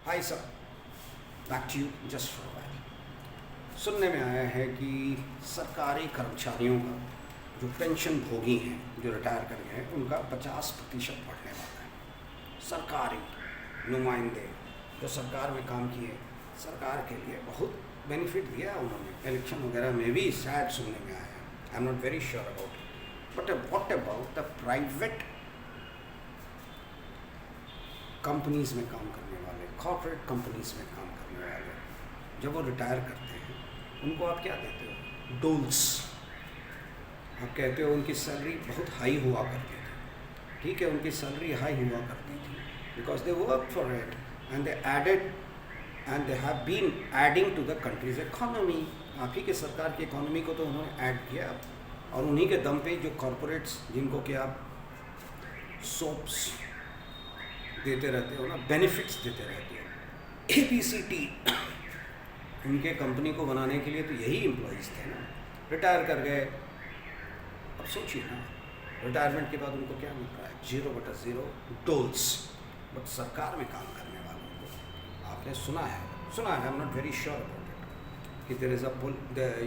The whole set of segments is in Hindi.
Hi sir, back to you just for while. सुनने में आया है कि सरकारी कर्मचारियों का जो पेंशन भोगी हैं, जो रिटायर कर गए हैं, उनका 50% बढ़ने वाला है। सरकारी नुमाइंदे जो सरकार में काम किए, सरकार के लिए बहुत बेनिफिट दिया उन्होंने। इलेक्शन वगैरह में भी शायद सुनने में आया, आई am not very sure about it. But what about the private companies में काम करने वाले, कॉर्पोरेट कंपनीज में काम करने वाले, जब वो रिटायर करते हैं उनको आप क्या देते हो? डोल्स। आप कहते हो उनकी सैलरी बहुत हाई हुआ करती थी। ठीक है, उनकी सैलरी हाई हुआ करती थी because they work for it and they added and they have been adding to the country's economy. आप ही के सरकार की इकोनॉमी को तो उन्होंने ऐड किया, और उन्हीं के दम पे जो कॉरपोरेट्स जिनको कि आप सोप्स देते रहते हो ना, बेनिफिट्स देते रहते हो, ABCD, उनके कंपनी को बनाने के लिए तो यही एम्प्लॉइज़ थे ना। रिटायर कर गए, अब सोचिए ना, रिटायरमेंट के बाद उनको क्या मिल रहा है? 0/0 डोल्स। बट सरकार में काम करने वालों को आपने सुना है, I am not very sure about it, कि there is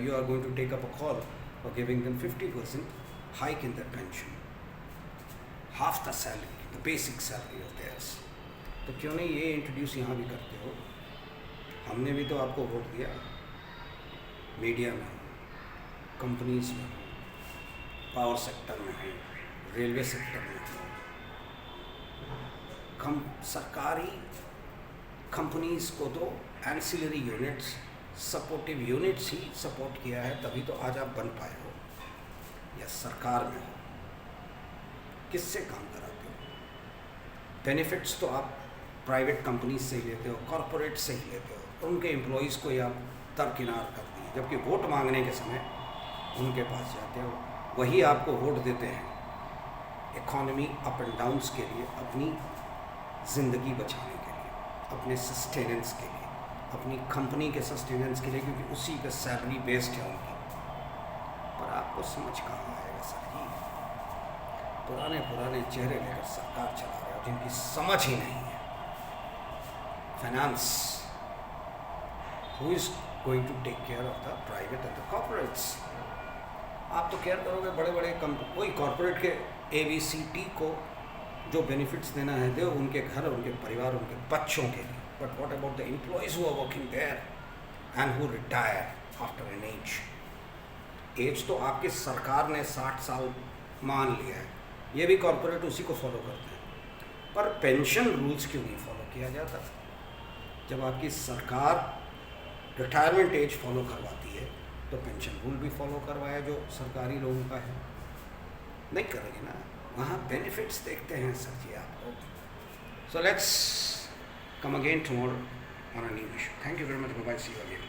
you are going to take up a call for giving them 50% hike in their pension, half the salary, the basic salary of theirs। तो क्यों नहीं ये इंट्रोड्यूस यहाँ भी करते हो? हमने भी तो आपको वोट दिया, मीडिया में हो, कंपनीज में हो, पावर सेक्टर में हो, रेलवे सेक्टर में हो, सरकारी कंपनीज को तो एंसिलरी यूनिट्स, सपोर्टिव यूनिट्स ही सपोर्ट किया है, तभी तो आज आप बन पाए हो। या सरकार में हो, किससे काम कराते हो? बेनिफिट्स तो आप प्राइवेट कंपनीज से ही लेते हो, कॉरपोरेट से ही लेते हो, उनके एम्प्लॉयज़ को ही आप दरकिनार कर दिए, जबकि वोट मांगने के समय उनके पास जाते हो, वही आपको वोट देते हैं इकॉनमी अप एंड डाउन्स के लिए, अपनी ज़िंदगी बचाने के लिए, अपने सस्टेनेंस के लिए, अपनी कंपनी के सस्टेनेंस के लिए, क्योंकि उसी पे सैलरी बेस्ड है उनकी। पर आपको समझ कहाँ आएगा सर जी? पुराने चेहरे लेकर सरकार चला रहे हो, जिनकी समझ ही नहीं है finance. Who is going to take care of the private and the corporates? आप तो केयर करोगे बड़े बड़े कोई कॉर्पोरेट के ABCD को जो बेनिफिट्स देना है दो, उनके घर, उनके परिवार, उनके बच्चों के लिए। But what about the employees who are working there and who retire after an age तो आपकी सरकार ने 60 साल मान लिया है, ये भी कॉर्पोरेट उसी को फॉलो करते हैं। पर पेंशन रूल्स क्यों नहीं फॉलो किया जाता? जब आपकी सरकार रिटायरमेंट एज फॉलो करवाती है तो पेंशन रूल भी फॉलो करवाया जो सरकारी लोगों का है। नहीं करेंगे ना, वहाँ बेनिफिट्स देखते हैं सर जी आप लोग। So let's come again tomorrow on a new issue. Thank you very much, bye, see you again.